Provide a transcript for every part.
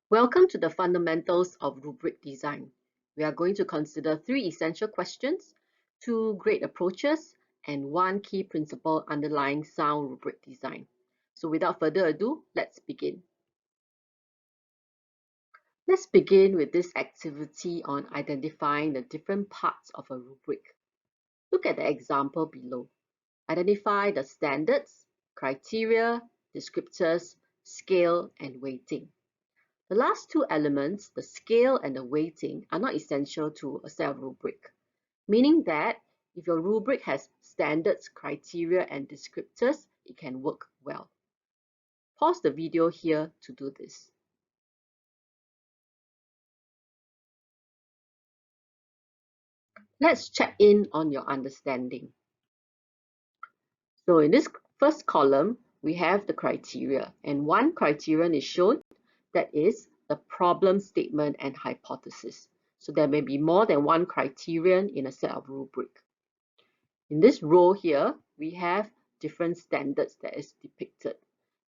Welcome to the fundamentals of rubric design. We are going to consider 3 essential questions, 2 great approaches, and 1 key principle underlying sound rubric design. So without further ado, let's begin. Let's begin with this activity on identifying the different parts of a rubric. Look at the example below. Identify the standards, criteria, descriptors, scale, and weighting. The last 2 elements, the scale and the weighting, are not essential to a set of rubric, meaning that if your rubric has standards, criteria, and descriptors, it can work well. Pause the video here to do this. Let's check in on your understanding. So in this first column, we have the criteria, and one criterion is shown, that is the problem statement and hypothesis. So there may be more than one criterion in a set of rubric. In this row here, we have different standards that is depicted,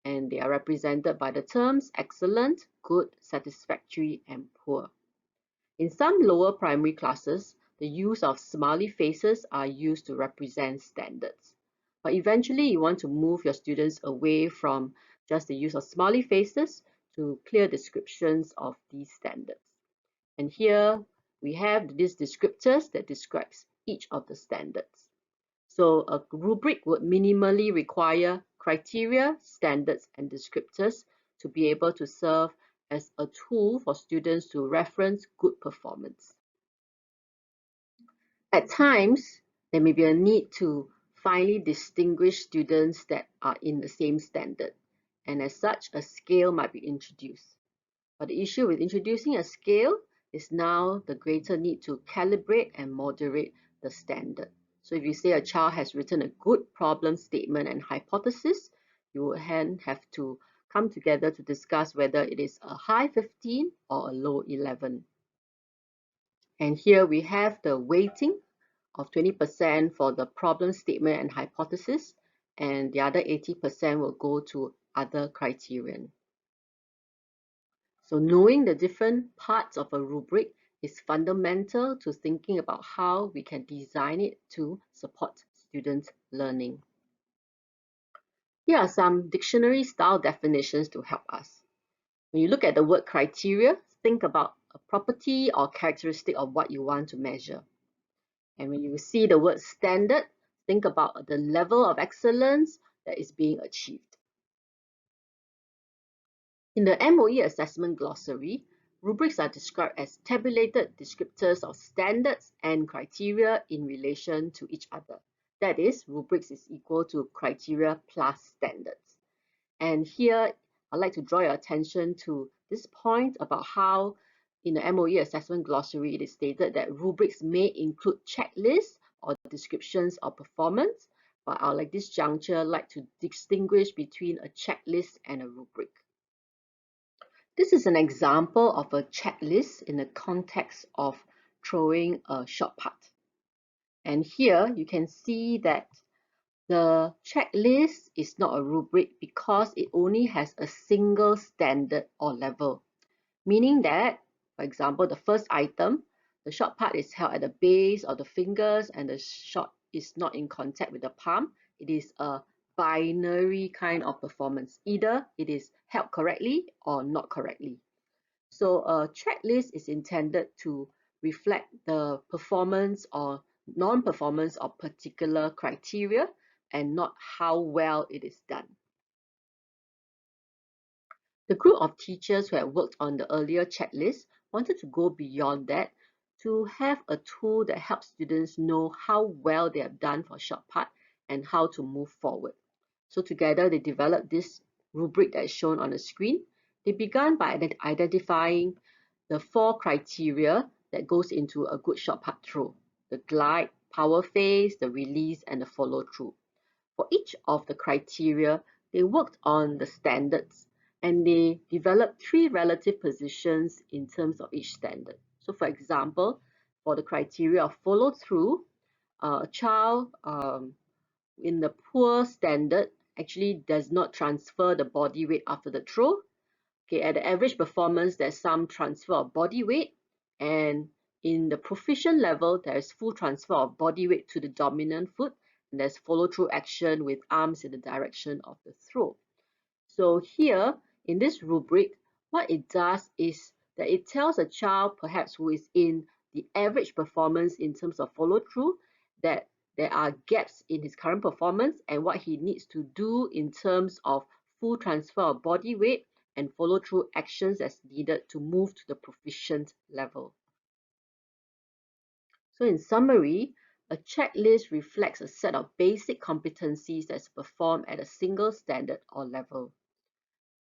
and they are represented by the terms excellent, good, satisfactory, and poor. In some lower primary classes, the use of smiley faces are used to represent standards. But eventually, you want to move your students away from just the use of smiley faces to clear descriptions of these standards. And here we have these descriptors that describes each of the standards. So a rubric would minimally require criteria, standards, and descriptors to be able to serve as a tool for students to reference good performance. At times, there may be a need to finely distinguish students that are in the same standard, and as such, a scale might be introduced. But the issue with introducing a scale is now the greater need to calibrate and moderate the standard. So if you say a child has written a good problem statement and hypothesis, you will then have to come together to discuss whether it is a high 15 or a low 11. And here we have the weighting of 20% for the problem statement and hypothesis, and the other 80% will go to other criterion. So knowing the different parts of a rubric is fundamental to thinking about how we can design it to support student learning. Here are some dictionary style definitions to help us. When you look at the word criteria, think about a property or characteristic of what you want to measure. And when you see the word standard, think about the level of excellence that is being achieved. In the MOE Assessment Glossary, rubrics are described as tabulated descriptors of standards and criteria in relation to each other. That is, rubrics is equal to criteria plus standards. And here, I'd like to draw your attention to this point about how in the MOE Assessment Glossary, it is stated that rubrics may include checklists or descriptions of performance, but I'll at this juncture like to distinguish between a checklist and a rubric. This is an example of a checklist in the context of throwing a shot put. And here you can see that the checklist is not a rubric because it only has a single standard or level, meaning that, for example, the first item, the shot put is held at the base of the fingers and the shot is not in contact with the palm. It is a binary kind of performance. Either it is held correctly or not correctly. So a checklist is intended to reflect the performance or non-performance of particular criteria and not how well it is done. The group of teachers who had worked on the earlier checklist wanted to go beyond that to have a tool that helps students know how well they have done for shot put and how to move forward. So together they developed this rubric that is shown on the screen. They began by identifying the 4 criteria that goes into a good shot put throw: the glide, power phase, the release, and the follow through. For each of the criteria, they worked on the standards and they developed 3 relative positions in terms of each standard. So for example, for the criteria of follow through, a child in the poor standard actually does not transfer the body weight after the throw. Okay, at the average performance, there's some transfer of body weight, and in the proficient level, there's full transfer of body weight to the dominant foot, and there's follow-through action with arms in the direction of the throw. So here, in this rubric, what it does is that it tells a child, perhaps who is in the average performance in terms of follow-through, that there are gaps in his current performance and what he needs to do in terms of full transfer of body weight and follow-through actions as needed to move to the proficient level. So in summary, a checklist reflects a set of basic competencies that's performed at a single standard or level,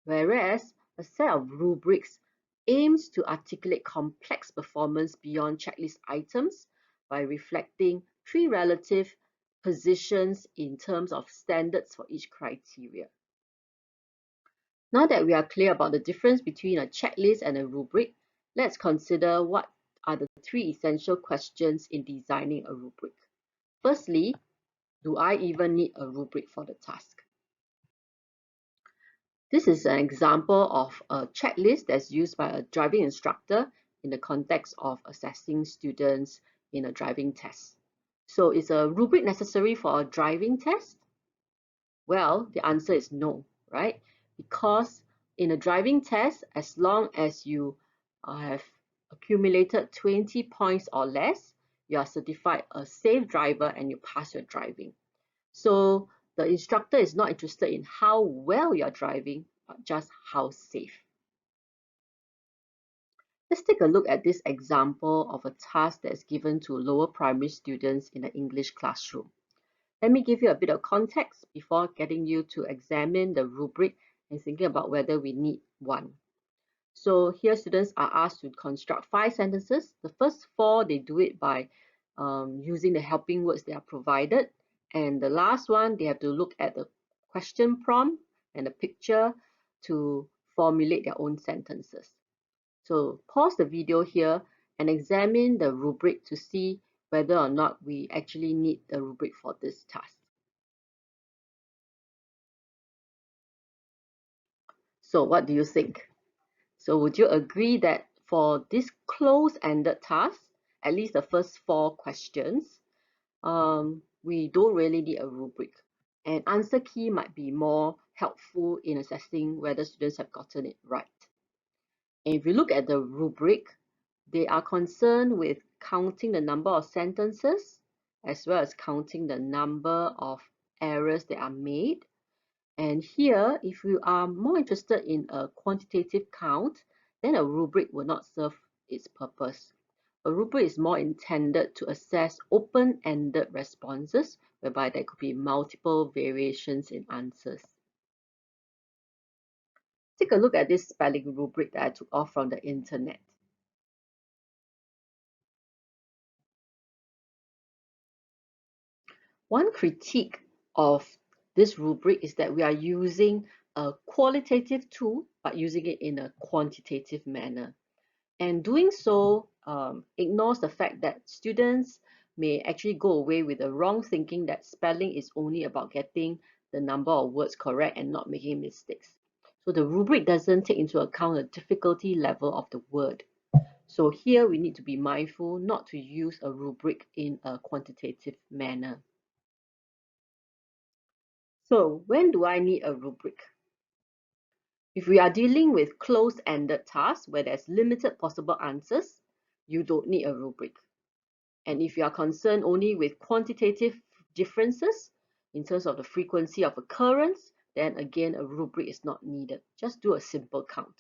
whereas a set of rubrics aims to articulate complex performance beyond checklist items by reflecting three relative positions in terms of standards for each criteria. Now that we are clear about the difference between a checklist and a rubric, let's consider what are the three essential questions in designing a rubric. Firstly, do I even need a rubric for the task? This is an example of a checklist that's used by a driving instructor in the context of assessing students in a driving test. So is a rubric necessary for a driving test? Well, the answer is no, right? Because in a driving test, as long as you have accumulated 20 points or less, you are certified a safe driver and you pass your driving. So the instructor is not interested in how well you're driving, but just how safe. Let's take a look at this example of a task that is given to lower primary students in an English classroom. Let me give you a bit of context before getting you to examine the rubric and thinking about whether we need one. So here students are asked to construct 5 sentences. The first 4, they do it by using the helping words they are provided. And the last one, they have to look at the question prompt and the picture to formulate their own sentences. So pause the video here and examine the rubric to see whether or not we actually need the rubric for this task. So what do you think? So would you agree that for this close-ended task, at least the first 4 questions, we don't really need a rubric. And answer key might be more helpful in assessing whether students have gotten it right. And if you look at the rubric, they are concerned with counting the number of sentences as well as counting the number of errors that are made. And here, if you are more interested in a quantitative count, then a rubric will not serve its purpose. A rubric is more intended to assess open-ended responses, whereby there could be multiple variations in answers. Take a look at this spelling rubric that I took off from the internet. One critique of this rubric is that we are using a qualitative tool, but using it in a quantitative manner. And doing so ignores the fact that students may actually go away with the wrong thinking that spelling is only about getting the number of words correct and not making mistakes. So the rubric doesn't take into account the difficulty level of the word. So here we need to be mindful not to use a rubric in a quantitative manner. So when do I need a rubric? If we are dealing with closed-ended tasks where there's limited possible answers, you don't need a rubric. And if you are concerned only with quantitative differences in terms of the frequency of occurrence, then again, a rubric is not needed. Just do a simple count.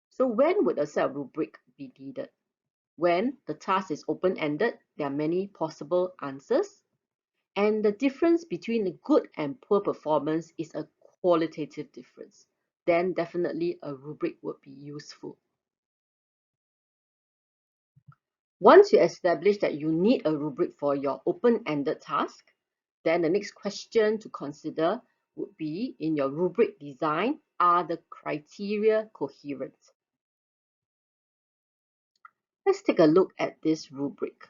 So when would a set of rubric be needed? When the task is open-ended, there are many possible answers, and the difference between a good and poor performance is a qualitative difference. Then definitely a rubric would be useful. Once you establish that you need a rubric for your open-ended task, then the next question to consider would be, in your rubric design, are the criteria coherent? Let's take a look at this rubric.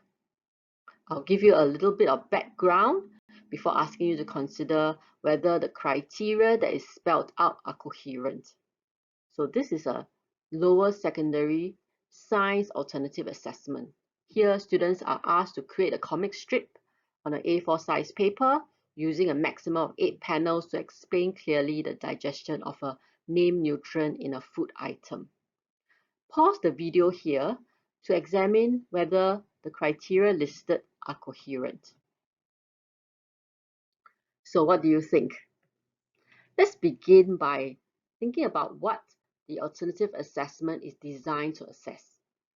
I'll give you a little bit of background before asking you to consider whether the criteria that is spelled out are coherent. So this is a lower secondary science alternative assessment. Here, students are asked to create a comic strip on an A4 size paper using a maximum of 8 panels to explain clearly the digestion of a named nutrient in a food item. Pause the video here to examine whether the criteria listed are coherent. So what do you think? Let's begin by thinking about what the alternative assessment is designed to assess.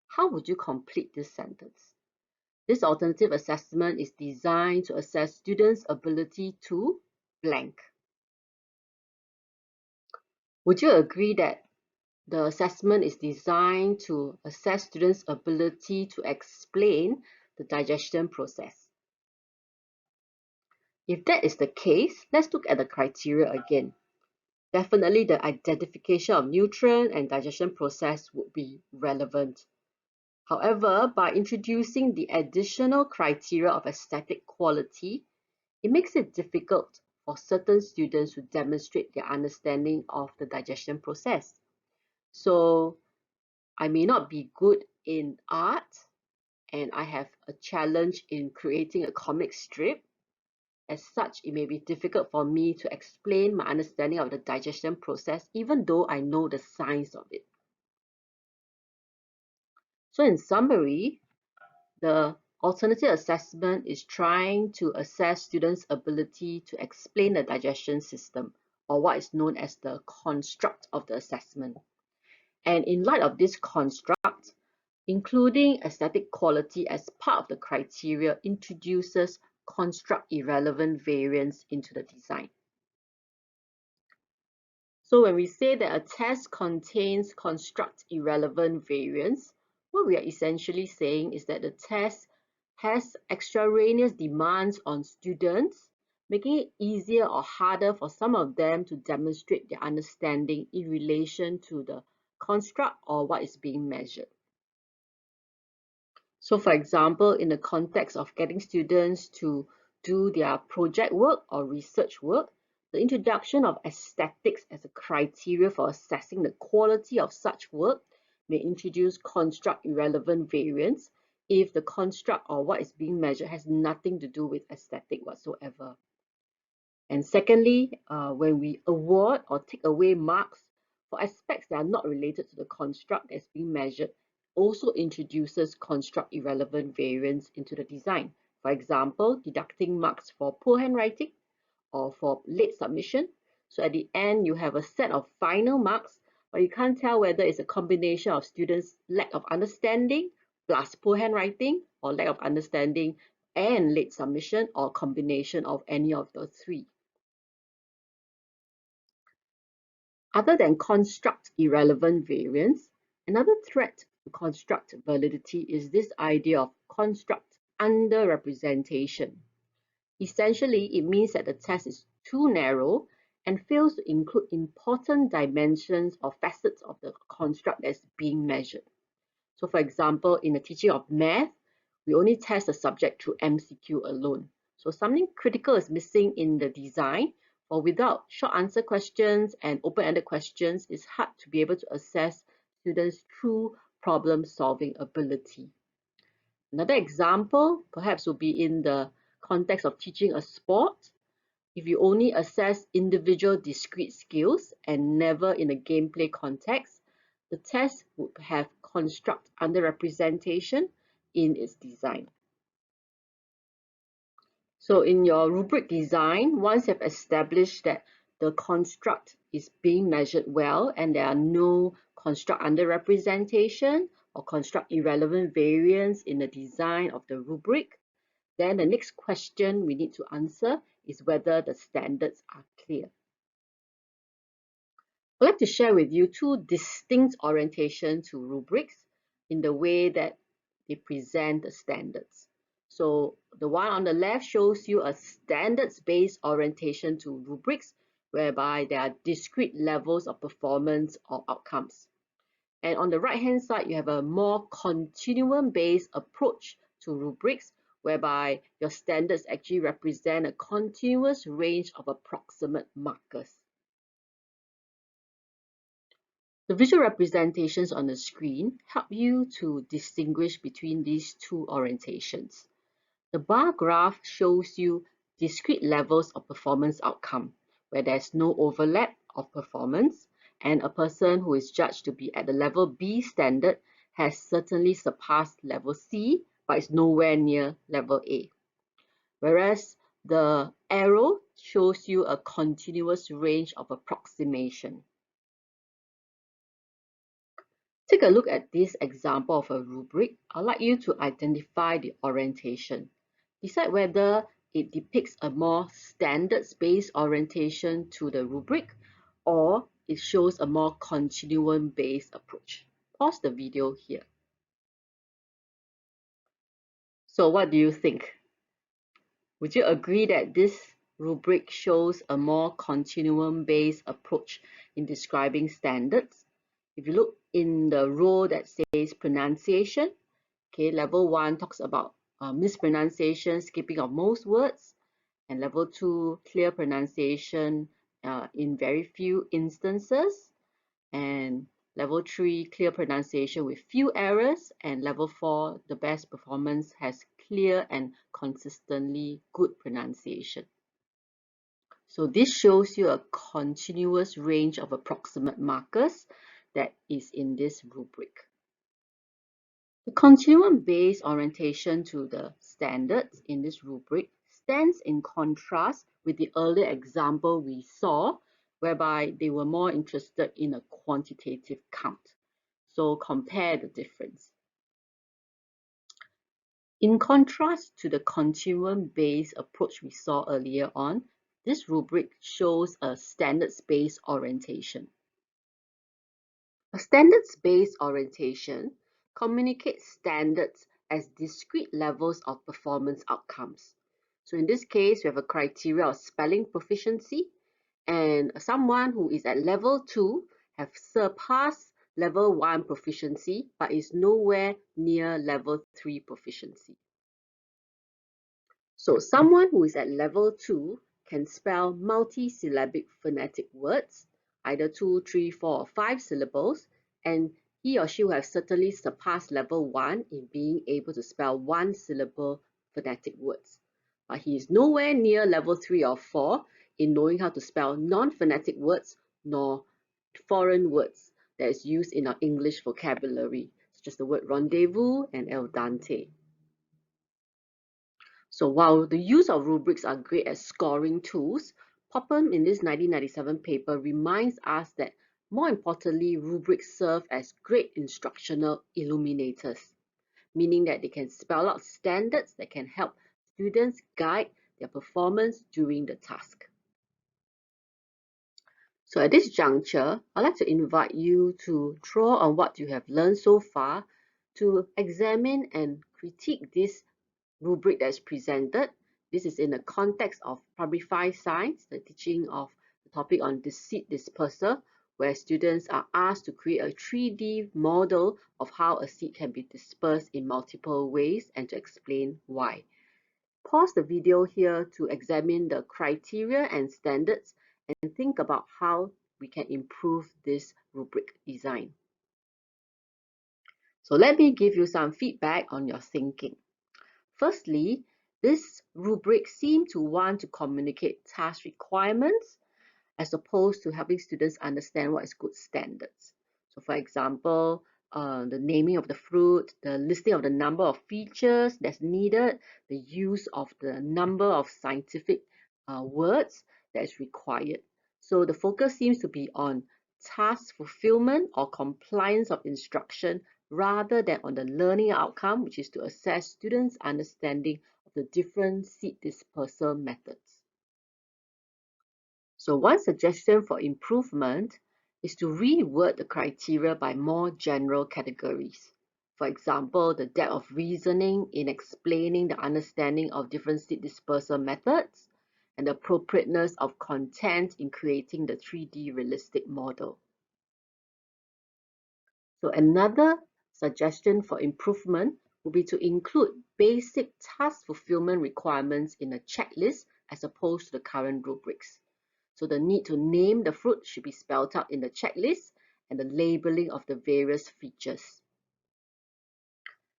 How would you complete this sentence? This alternative assessment is designed to assess students' ability to blank. Would you agree that the assessment is designed to assess students' ability to explain the digestion process? If that is the case, let's look at the criteria again. Definitely the identification of nutrient and digestion process would be relevant. However, by introducing the additional criteria of aesthetic quality, it makes it difficult for certain students to demonstrate their understanding of the digestion process. So I may not be good in art, and I have a challenge in creating a comic strip. As such, it may be difficult for me to explain my understanding of the digestion process, even though I know the science of it. So in summary, the alternative assessment is trying to assess students' ability to explain the digestion system, or what is known as the construct of the assessment. And in light of this construct, including aesthetic quality as part of the criteria introduces construct-irrelevant variants into the design. So when we say that a test contains construct-irrelevant variants, what we are essentially saying is that the test has extraneous demands on students, making it easier or harder for some of them to demonstrate their understanding in relation to the construct or what is being measured. So for example, in the context of getting students to do their project work or research work, the introduction of aesthetics as a criteria for assessing the quality of such work may introduce construct-irrelevant variants if the construct or what is being measured has nothing to do with aesthetic whatsoever. And secondly, when we award or take away marks for aspects that are not related to the construct that's being measured, also introduces construct-irrelevant variants into the design. For example, deducting marks for poor handwriting or for late submission. So at the end, you have a set of final marks, but you can't tell whether it's a combination of students' lack of understanding plus poor handwriting, or lack of understanding and late submission, or a combination of any of the three. Other than construct-irrelevant variants, another threat to construct validity is this idea of construct underrepresentation. Essentially, it means that the test is too narrow and fails to include important dimensions or facets of the construct that's being measured. So for example, in the teaching of math, we only test the subject through MCQ alone. So something critical is missing in the design, or without short answer questions and open-ended questions, it's hard to be able to assess students' true problem-solving ability. Another example perhaps will be in the context of teaching a sport. If you only assess individual discrete skills and never in a gameplay context, the test would have construct underrepresentation in its design. So in your rubric design, once you have established that the construct is being measured well and there are no construct underrepresentation or construct irrelevant variants in the design of the rubric, then the next question we need to answer is whether the standards are clear. I'd like to share with you two distinct orientations to rubrics in the way that they present the standards. So the one on the left shows you a standards-based orientation to rubrics, whereby there are discrete levels of performance or outcomes. And on the right-hand side, you have a more continuum-based approach to rubrics, whereby your standards actually represent a continuous range of approximate markers. The visual representations on the screen help you to distinguish between these two orientations. The bar graph shows you discrete levels of performance outcome, where there's no overlap of performance, and a person who is judged to be at the level B standard has certainly surpassed level C, but is nowhere near level A. Whereas the arrow shows you a continuous range of approximation. Take a look at this example of a rubric. I'd like you to identify the orientation. Decide whether it depicts a more standards-based orientation to the rubric or it shows a more continuum-based approach. Pause the video here. So what do you think? Would you agree that this rubric shows a more continuum-based approach in describing standards? If you look in the row that says pronunciation, okay, level 1 talks about mispronunciation, skipping of most words, and level 2, clear pronunciation in very few instances, and level 3, clear pronunciation with few errors, and level 4, the best performance has clear and consistently good pronunciation. So this shows you a continuous range of approximate markers that is in this rubric. The continuum-based orientation to the standards in this rubric stands in contrast with the earlier example we saw, whereby they were more interested in a quantitative count. So compare the difference. In contrast to the continuum-based approach we saw earlier on, this rubric shows a standards-based orientation. A standards-based orientation communicates standards as discrete levels of performance outcomes. So in this case, we have a criteria of spelling proficiency, and someone who is at level 2 have surpassed level 1 proficiency but is nowhere near level 3 proficiency. So someone who is at level 2 can spell multi-syllabic phonetic words, either 2, 3, 4, or 5 syllables, and he or she will have certainly surpassed level 1 in being able to spell one-syllable phonetic words. But he is nowhere near level 3 or 4 in knowing how to spell non-phonetic words nor foreign words that is used in our English vocabulary, such as the word rendezvous and el dente. So while the use of rubrics are great as scoring tools, Popham in this 1997 paper reminds us that more importantly, rubrics serve as great instructional illuminators, meaning that they can spell out standards that can help students guide their performance during the task. So at this juncture, I'd like to invite you to draw on what you have learned so far to examine and critique this rubric that is presented. This is in the context of Primary 5 Science, the teaching of the topic on deceit dispersal, where students are asked to create a 3D model of how a seed can be dispersed in multiple ways and to explain why. Pause the video here to examine the criteria and standards and think about how we can improve this rubric design. So let me give you some feedback on your thinking. Firstly, this rubric seems to want to communicate task requirements as opposed to helping students understand what is good standards. So for example, the naming of the fruit, the listing of the number of features that's needed, the use of the number of scientific words that is required. So the focus seems to be on task fulfillment or compliance of instruction rather than on the learning outcome, which is to assess students' understanding of the different seed dispersal methods. So one suggestion for improvement is to reword the criteria by more general categories. For example, the depth of reasoning in explaining the understanding of different seed dispersal methods and the appropriateness of content in creating the 3D realistic model. So another suggestion for improvement would be to include basic task fulfillment requirements in a checklist as opposed to the current rubrics. So the need to name the fruit should be spelled out in the checklist, and the labeling of the various features.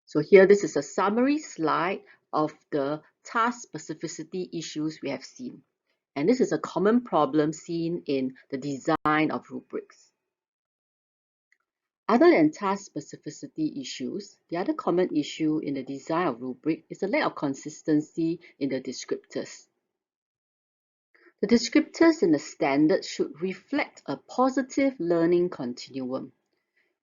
So here, this is a summary slide of the task specificity issues we have seen. And this is a common problem seen in the design of rubrics. Other than task specificity issues, the other common issue in the design of rubric is the lack of consistency in the descriptors. The descriptors in the standard should reflect a positive learning continuum.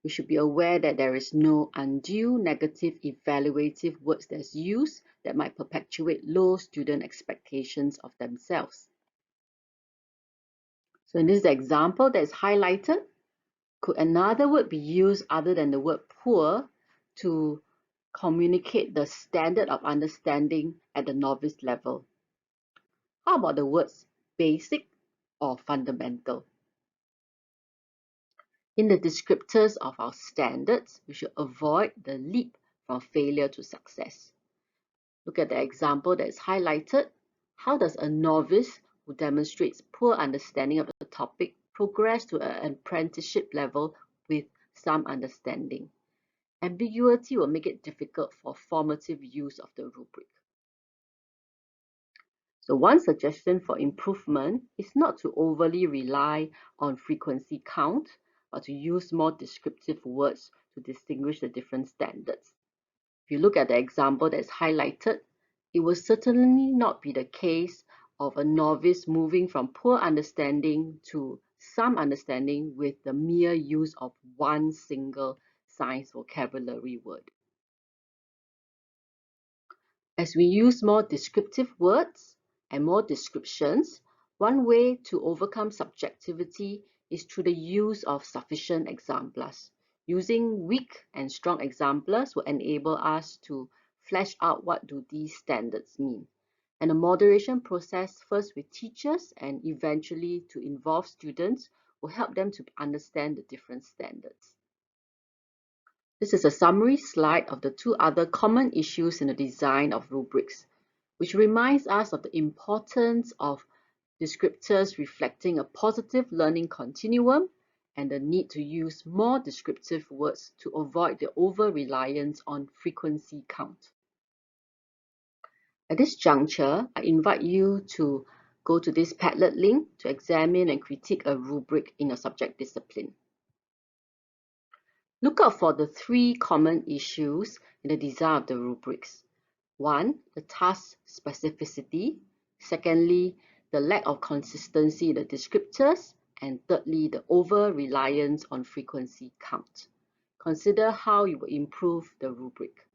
We should be aware that there is no undue negative evaluative words that's used that might perpetuate low student expectations of themselves. So in this example that is highlighted, could another word be used other than the word poor to communicate the standard of understanding at the novice level? How about the words basic or fundamental? In the descriptors of our standards, we should avoid the leap from failure to success. Look at the example that is highlighted. How does a novice who demonstrates poor understanding of the topic progress to an apprenticeship level with some understanding? Ambiguity will make it difficult for formative use of the rubric. So one suggestion for improvement is not to overly rely on frequency count, but to use more descriptive words to distinguish the different standards. If you look at the example that's highlighted, it will certainly not be the case of a novice moving from poor understanding to some understanding with the mere use of one single science vocabulary word. As we use more descriptive words and more descriptions, one way to overcome subjectivity is through the use of sufficient exemplars. Using weak and strong exemplars will enable us to flesh out what do these standards mean. And a moderation process, first with teachers and eventually to involve students, will help them to understand the different standards. This is a summary slide of the two other common issues in the design of rubrics, which reminds us of the importance of descriptors reflecting a positive learning continuum and the need to use more descriptive words to avoid the over-reliance on frequency count. At this juncture, I invite you to go to this Padlet link to examine and critique a rubric in your subject discipline. Look out for the three common issues in the design of the rubrics. One, the task specificity. Secondly, the lack of consistency in the descriptors. And thirdly, the over-reliance on frequency count. Consider how you will improve the rubric.